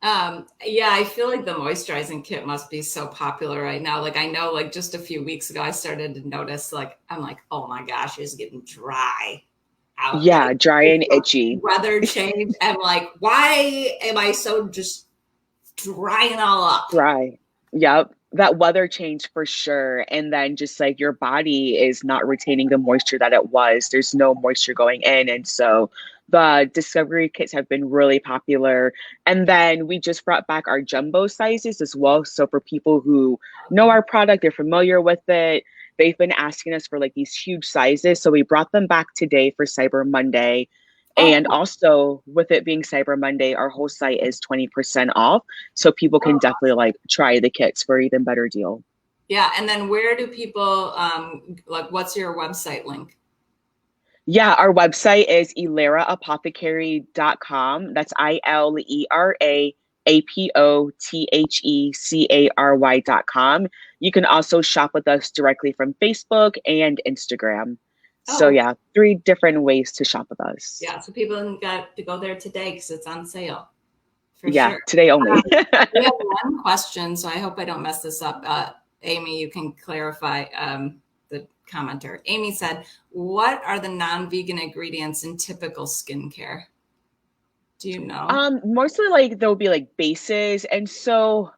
S1: Yeah, I feel like the moisturizing kit must be so popular right now. Like I know like just a few weeks ago I started to notice like I'm like, oh my gosh, it's getting dry out.
S2: Yeah,
S1: like,
S2: dry and itchy.
S1: Weather change. I'm like, why am I so just drying all up?
S2: Dry. Yep. That weather change for sure. And then just like your body is not retaining the moisture that it was. There's no moisture going in. And so the discovery kits have been really popular. And then we just brought back our jumbo sizes as well. So for people who know our product, they're familiar with it, they've been asking us for like these huge sizes. So we brought them back today for Cyber Monday. And also with it being Cyber Monday, our whole site is 20% off. So people can definitely like try the kits for an even better deal.
S1: Yeah. And then where do people, like, what's your website link?
S2: Yeah, our website is ileraapothecary.com. That's ILERAAPOTHECARY.com. You can also shop with us directly from Facebook and Instagram. So
S1: Oh,
S2: yeah, 3 different ways to shop with us.
S1: yeah. So people got to go there today because it's on sale for
S2: Yeah,
S1: sure.
S2: today only.
S1: We have one question, so I hope I don't mess this up. Amy, you can clarify the commenter. Amy said, what are the non-vegan ingredients in typical skincare? Do you know?
S2: Mostly like there'll be like bases, and so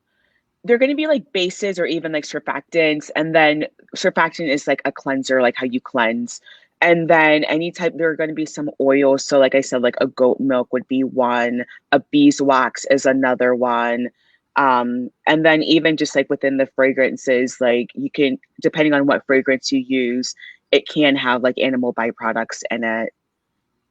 S2: they're going to be like bases or even like surfactants, and then surfactant is like a cleanser, like how you cleanse. And then any type, there are going to be some oils. So like I said, like a goat milk would be one, a beeswax is another one. And then even just like within the fragrances, like you can, depending on what fragrance you use, it can have like animal byproducts in it.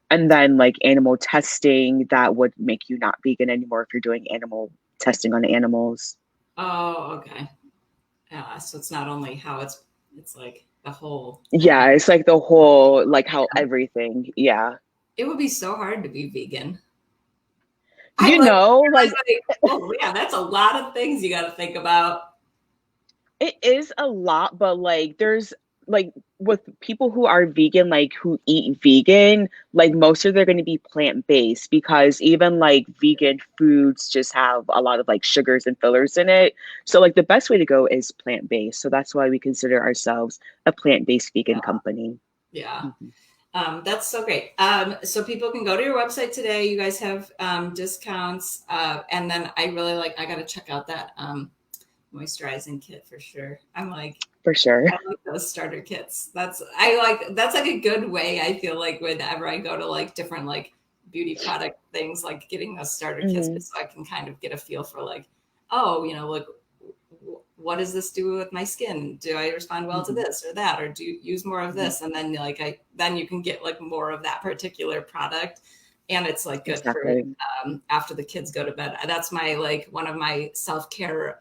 S2: And then like animal testing, that would make you not vegan anymore if you're doing animal testing on animals.
S1: Oh, okay. Yeah, so it's not only how it's like the whole thing.
S2: Yeah, it's like the whole, like how
S1: Yeah.
S2: everything, yeah.
S1: It would be so hard to be vegan. I
S2: You
S1: like,
S2: know,
S1: I
S2: like
S1: was like, oh yeah, that's a lot of things you got to think about.
S2: it is a lot, but like there's like with people who are vegan, like who eat vegan, like most of they're going to be plant-based because even like vegan foods just have a lot of like sugars and fillers in it. So like the best way to go is plant-based. So that's why we consider ourselves a plant-based vegan
S1: Yeah.
S2: company.
S1: Yeah.
S2: Mhm.
S1: That's so great. So people can go to your website today. You guys have discounts. And then I got to check out that moisturizing kit for sure.
S2: For sure.
S1: I like those starter kits. That's like a good way. I feel like whenever I go to like different like beauty product things, like getting those starter kits,
S2: Mhm.
S1: just so I can kind of get a feel for like, oh, like what does this do with my skin? Do I respond well to
S2: Mhm.
S1: this or that, or do you use more of
S2: Mhm.
S1: this? And then then you can get like more of that particular product, and it's like good for
S2: Exactly.
S1: after the kids go to bed. That's my like one of my self-care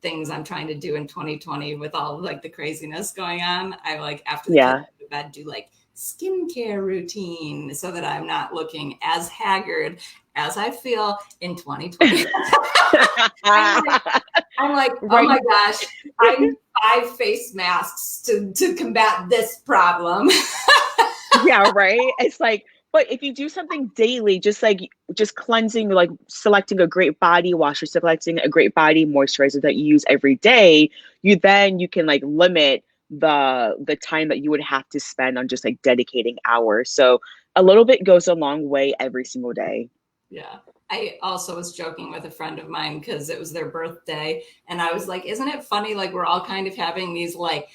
S1: things I'm trying to do in 2020 with all like the craziness going on. I like after the kids
S2: Yeah.
S1: go to bed do like skincare routine so that I'm not looking as haggard as I feel in 2020. I'm like, oh
S2: Right.
S1: my gosh, I need 5 face masks to combat this problem.
S2: Yeah, right. It's like, but if you do something daily, just like just cleansing, like selecting a great body wash or selecting a great body moisturizer that you use every day, you can like limit the time that you would have to spend on just like dedicating hours. So a little bit goes a long way every single day.
S1: Yeah. I also was joking with a friend of mine because it was their birthday. And I was like, isn't it funny? Like, we're all kind of having these like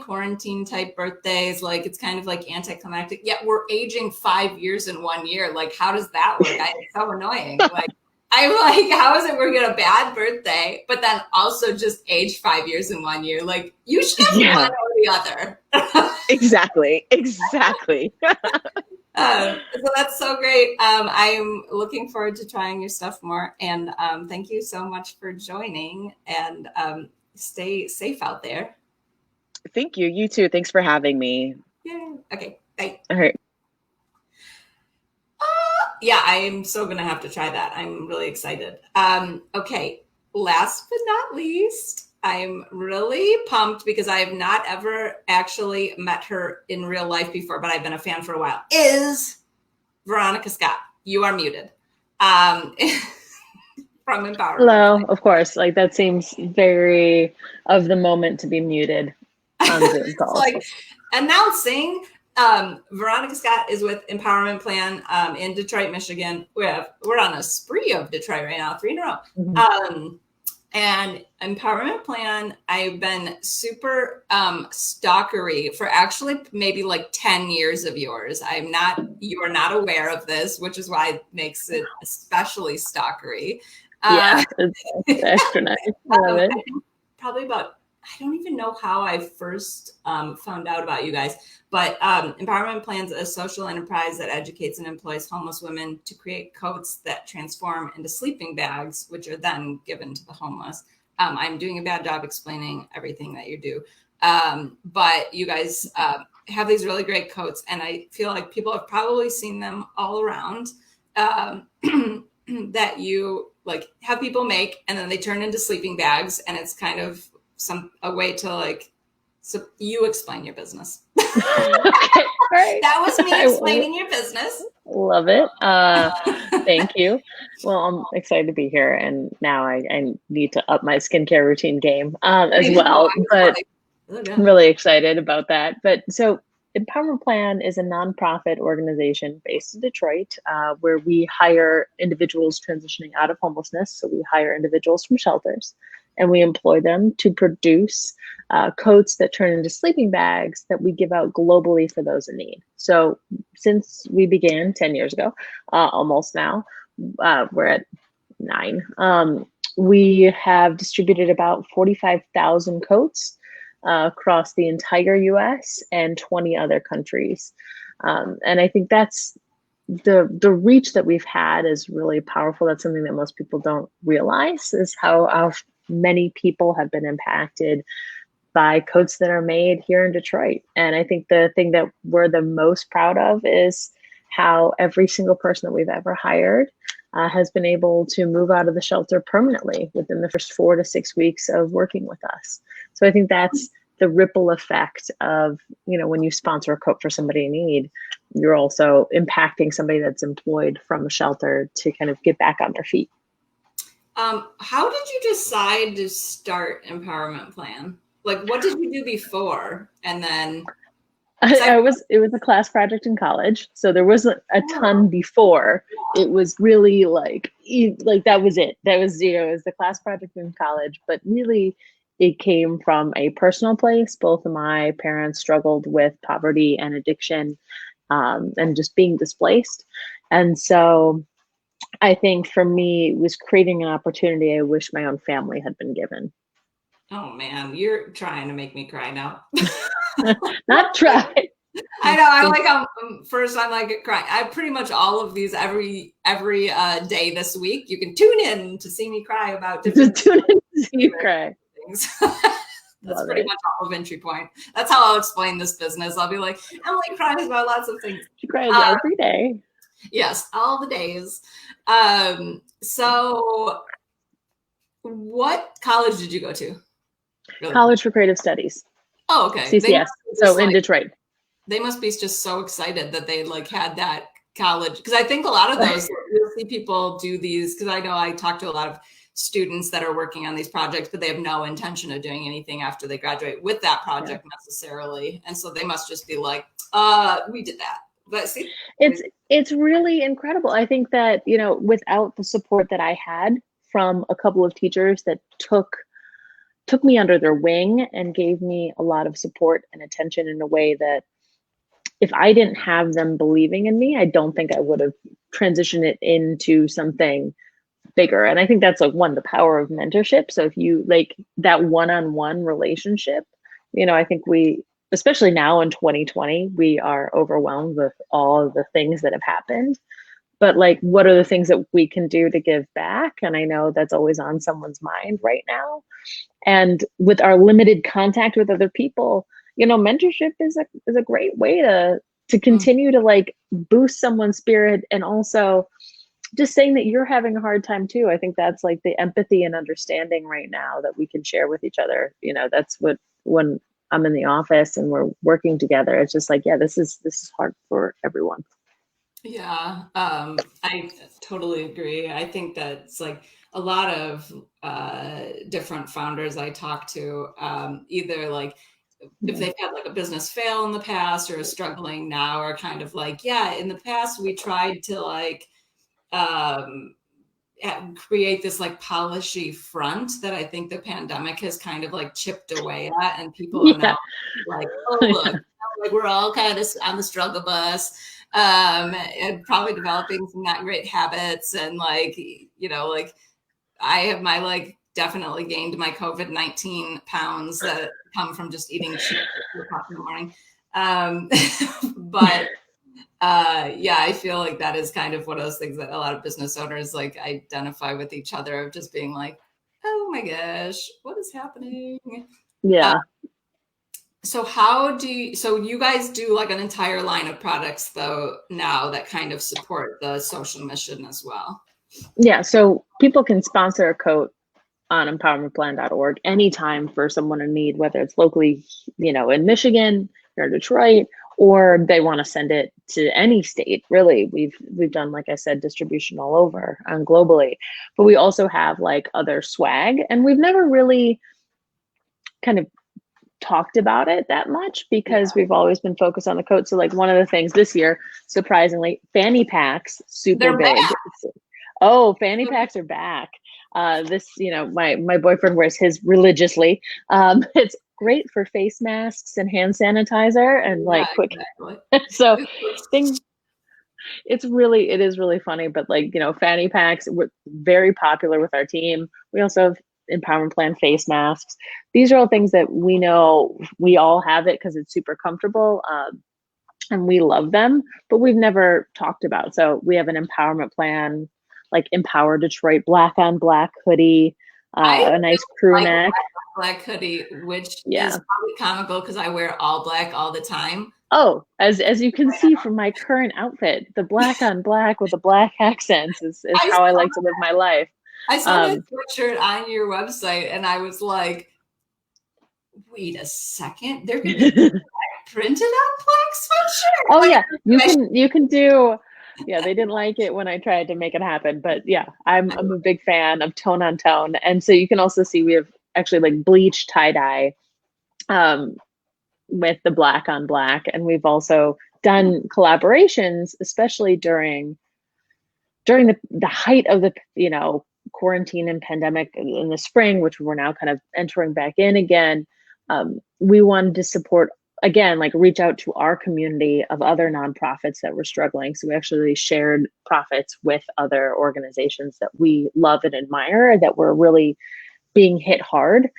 S1: quarantine type birthdays. Like, it's kind of like anticlimactic. Yet we're aging 5 years in 1 year. Like, how does that work? It's so annoying. Like, I'm like, how is it we're get a bad birthday, but then also just age 5 years in 1 year? Like, you should have
S2: Yeah,
S1: one or the other.
S2: exactly. Exactly.
S1: So that's so great. I'm looking forward to trying your stuff more. And thank you so much for joining. And stay safe out there.
S2: Thank you. You too. Thanks for having me.
S1: Yeah. Okay. Bye.
S2: All right.
S1: Yeah, I am so going to have to try that. I'm really excited. Okay. Last but not least, I'm really pumped because I have not ever actually met her in real life before, but I've been a fan for a while. Is Veronica Scott. You are muted. From Empowerment.
S5: Hello, of course. Like that seems very of the moment to be muted on Zoom
S1: It's
S5: calls.
S1: like announcing Veronica Scott is with Empowerment Plan in Detroit, Michigan. We're on a spree of Detroit right now, 3 in a row.
S5: Mhm.
S1: And Empowerment Plan, I've been super stalkery for actually maybe like 10 years of yours. You are not aware of this, which is why it makes it especially stalkery.
S5: Yeah, it's extra nice. I love it.
S1: I think probably about, I don't even know how I first found out about you guys, but Empowerment Plan's a social enterprise that educates and employs homeless women to create coats that transform into sleeping bags, which are then given to the homeless. I'm doing a bad job explaining everything that you do. But you guys have these really great coats, and I feel like people have probably seen them all around that you like have people make, and then they turn into sleeping bags, and it's kind of a way to like, so you explain your business.
S5: Okay, great.
S1: That was me explaining your business.
S5: Love it. Thank you. Well, I'm excited to be here, and now I need to up my skincare routine game as well. But I'm really excited about that. But so Empowerment Plan is a nonprofit organization based in Detroit, where we hire individuals transitioning out of homelessness. So we hire individuals from shelters, and we employ them to produce coats that turn into sleeping bags that we give out globally for those in need. So since we began 10 years ago, almost now, we're at 9. We have distributed about 45,000 coats across the entire US and 20 other countries. And I think that's the reach that we've had is really powerful. That's something that most people don't realize, is how many people have been impacted by coats that are made here in Detroit. And I think the thing that we're the most proud of is how every single person that we've ever hired has been able to move out of the shelter permanently within the first 4 to 6 weeks of working with us. So I think that's the ripple effect of, when you sponsor a coat for somebody in need, you're also impacting somebody that's employed from a shelter to kind of get back on their feet.
S1: How did you decide to start Empowerment Plan? Like, what did you do before? And then
S5: it was a class project in college. So there wasn't a ton before. It was really like that was it. That was, it was the class project in college, but really it came from a personal place. Both of my parents struggled with poverty and addiction, and just being displaced. And so I think for me, it was creating an opportunity I wish my own family had been given.
S1: Oh man, you're trying to make me cry now.
S5: Not try.
S1: I know. I like first I'm like crying. I pretty much all of these every day this week. You can tune in to see me cry about different
S5: tune in to see you cry.
S1: Things. That's pretty much all of EntryPoint. That's how I'll explain this business. I'll be like, Emily cries about lots of things.
S5: She cries every day.
S1: Yes, all the days. So what college did you go to?
S5: Really? College for Creative Studies.
S1: Oh, okay.
S5: CCS. So in Detroit.
S1: They must be just so excited that they had that college. Because I think a lot of those, you'll see people do these, because I know I talk to a lot of students that are working on these projects, but they have no intention of doing anything after they graduate with that project necessarily. And so they must just be like, we did that. But see,
S2: it's really incredible. I think that, without the support that I had from a couple of teachers that took me under their wing and gave me a lot of support and attention in a way that if I didn't have them believing in me, I don't think I would have transitioned it into something bigger. And I think that's the power of mentorship. So if you that one-on-one relationship, I think especially now in 2020, we are overwhelmed with all of the things that have happened. But what are the things that we can do to give back? And I know that's always on someone's mind right now. And with our limited contact with other people, mentorship is a great way to continue to boost someone's spirit, and also just saying that you're having a hard time too. I think that's the empathy and understanding right now that we can share with each other. That's what, when I'm in the office and we're working together, it's just this is hard for everyone.
S1: Yeah, I totally agree. I think that's a lot of different founders I talk to, either if they've had a business fail in the past or are struggling now, are kind of in the past we tried to create this polishy front that I think the pandemic has kind of chipped away at, and people are now oh look, we're all kind of on the struggle bus, and probably developing some not great habits, and I have my definitely gained my COVID-19 pounds that come from just eating chips at 2 o'clock in the morning. But yeah, I feel that is kind of one of those things that a lot of business owners identify with each other, of just being oh my gosh, what is happening?
S2: Yeah.
S1: So you guys do an entire line of products though now that kind of support the social mission as well?
S2: Yeah. So people can sponsor a coat on empowermentplan.org anytime for someone in need, whether it's locally, in Michigan,
S5: here in Detroit, or they want to send it to any state. Really, we've done, like I said, distribution all over and globally, but we also have like other swag, and we've never really kind of talked about it that much because we've always been focused on the coat. So like one of the things this year, surprisingly, fanny packs, super big. Oh, fanny packs are back. This, my boyfriend wears his religiously. It's great for face masks and hand sanitizer and like quick. Exactly. So things, it is really funny, but like, fanny packs were very popular with our team. We also have empowerment plan face masks. These are all things that we know we all have it because it's super comfortable. And we love them, but we've never talked about. So we have an empowerment plan, like Empower Detroit black on black hoodie, a nice crew neck.
S1: Black hoodie, which is probably comical because I wear all black all the time.
S5: Oh, as you can see from my current outfit, the black on black with the black accents is how I like to live my life.
S1: I saw that sweatshirt on your website and I was like, wait a second, they're going to be printed on black sweatshirt?
S5: Oh yeah, you can do. Yeah, they didn't like it when I tried to make it happen, but yeah, I'm a big fan of tone on tone, and so you can also see we have actually like bleach tie dye, with the black on black, and we've also done collaborations, especially during the height of the quarantine and pandemic in the spring, which we're now kind of entering back in again. We wanted to support, again, like reach out to our community of other nonprofits that were struggling. So we actually shared profits with other organizations that we love and admire that were really being hit hard.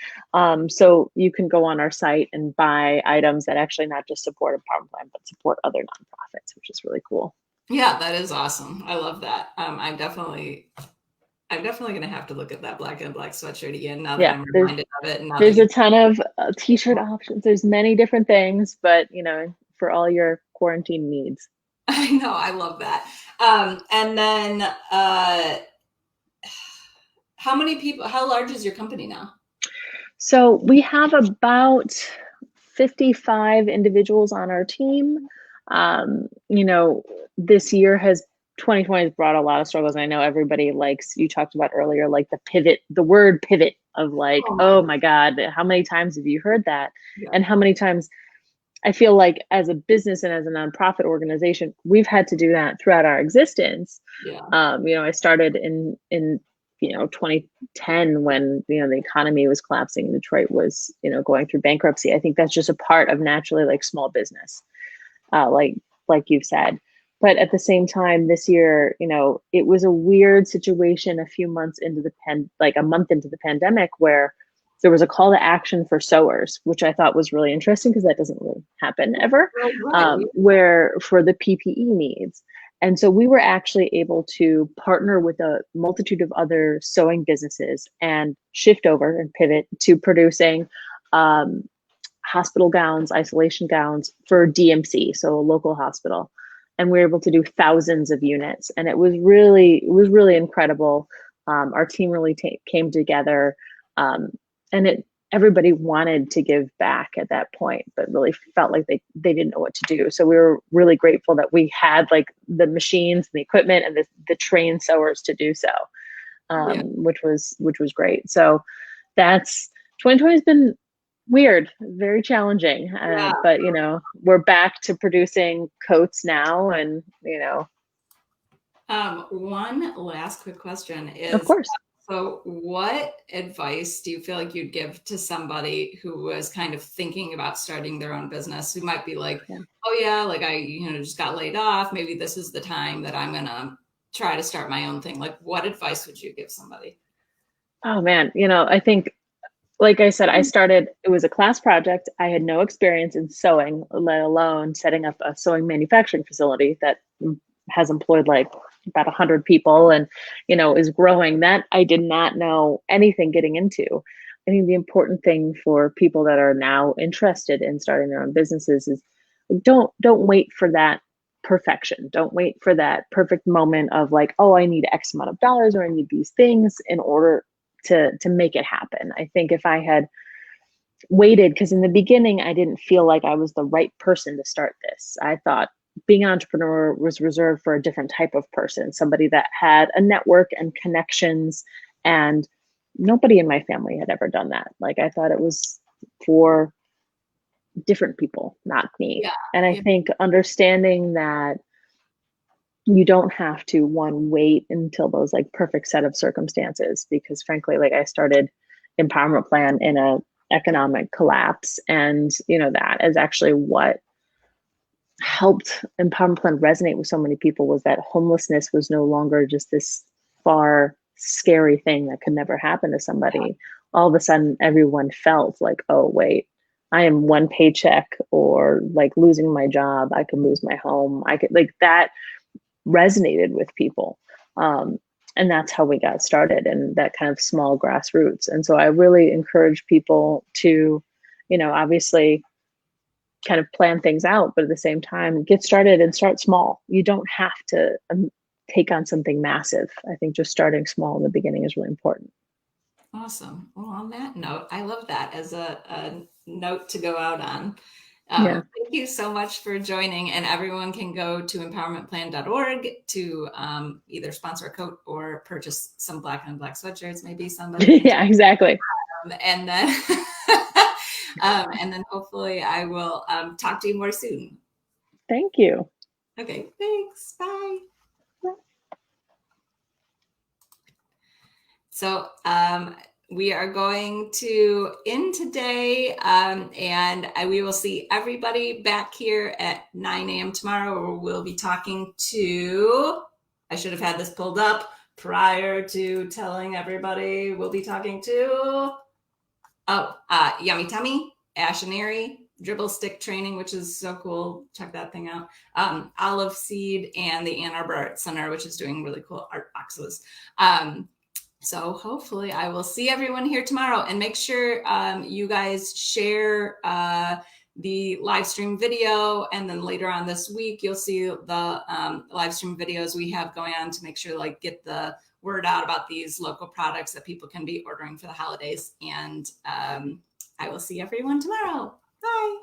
S5: So you can go on our site and buy items that actually not just support Empowerment Plan, but support other nonprofits, which is really cool.
S1: Yeah, that is awesome. I love that. I'm definitely going to have to look at that black and black sweatshirt again now that I'm reminded of it. And
S5: there's a ton of t-shirt options. There's many different things, but for all your quarantine needs.
S1: I know. I love that. And then how large is your company now?
S5: So we have about 55 individuals on our team. This year 2020 has brought a lot of struggles. And I know everybody you talked about earlier, like the word pivot of like, oh my God, how many times have you heard that? Yeah. And how many times I feel like as a business and as a nonprofit organization, we've had to do that throughout our existence. Yeah. I started in 2010 when, the economy was collapsing and Detroit was, going through bankruptcy. I think that's just a part of naturally like small business, like you've said. But at the same time, this year, it was a weird situation a month into the pandemic where there was a call to action for sewers, which I thought was really interesting because that doesn't really happen ever, where for the PPE needs. And so we were actually able to partner with a multitude of other sewing businesses and shift over and pivot to producing hospital gowns, isolation gowns for DMC, so a local hospital. And we were able to do thousands of units. And it was really incredible. Our team really came together, and everybody wanted to give back at that point, but really felt like they didn't know what to do. So we were really grateful that we had like the machines and the equipment and the trained sewers to do so, which was great. So 2020 has been weird, very challenging, but we're back to producing coats now, and
S1: one last quick question is,
S5: of course,
S1: so what advice do you feel like you'd give to somebody who was kind of thinking about starting their own business, who might be like, oh yeah, like I just got laid off, maybe this is the time that I'm gonna try to start my own thing? Like, what advice would you give somebody?
S5: Oh man, I think, like I said, it was a class project. I had no experience in sewing, let alone setting up a sewing manufacturing facility that has employed like about 100 people and, is growing. That I did not know anything getting into. I think the important thing for people that are now interested in starting their own businesses is don't wait for that perfection. Don't wait for that perfect moment of like, oh, I need X amount of dollars or I need these things in order to make it happen. I think if I had waited, because in the beginning, I didn't feel like I was the right person to start this. I thought being an entrepreneur was reserved for a different type of person, somebody that had a network and connections, and nobody in my family had ever done that. Like, I thought it was for different people, not me.
S1: Yeah.
S5: And I think understanding that you don't have to wait until those like perfect set of circumstances, because frankly, like, I started Empowerment Plan in a economic collapse, and that is actually what helped Empowerment Plan resonate with so many people, was that homelessness was no longer just this far scary thing that could never happen to somebody. All of a sudden everyone felt like, oh wait, I am one paycheck, or like losing my job, I could lose my home, I could, like, that resonated with people. And that's how we got started, and that kind of small grassroots. And so I really encourage people to, obviously kind of plan things out, but at the same time, get started and start small. You don't have to take on something massive. I think just starting small in the beginning is really important.
S1: Awesome. Well, on that note, I love that as a note to go out on.
S5: Yeah.
S1: Thank you so much for joining, and everyone can go to empowermentplan.org to either sponsor a coat or purchase some black and black sweatshirts, maybe somebody.
S5: Yeah, exactly.
S1: And then and then hopefully I will talk to you more soon.
S5: Thank you.
S1: Okay, thanks. Bye. So we are going to end today, and we will see everybody back here at 9 a.m. tomorrow, where we'll be talking to, I should have had this pulled up prior to telling everybody we'll be talking to, Yummy Tummy, Ashenary, dribble stick training, which is so cool. Check that thing out. Olive Seed, and the Ann Arbor Art Center, which is doing really cool art boxes. So hopefully I will see everyone here tomorrow, and make sure you guys share the live stream video. And then later on this week, you'll see the live stream videos we have going on to make sure, like, get the word out about these local products that people can be ordering for the holidays. And I will see everyone tomorrow. Bye.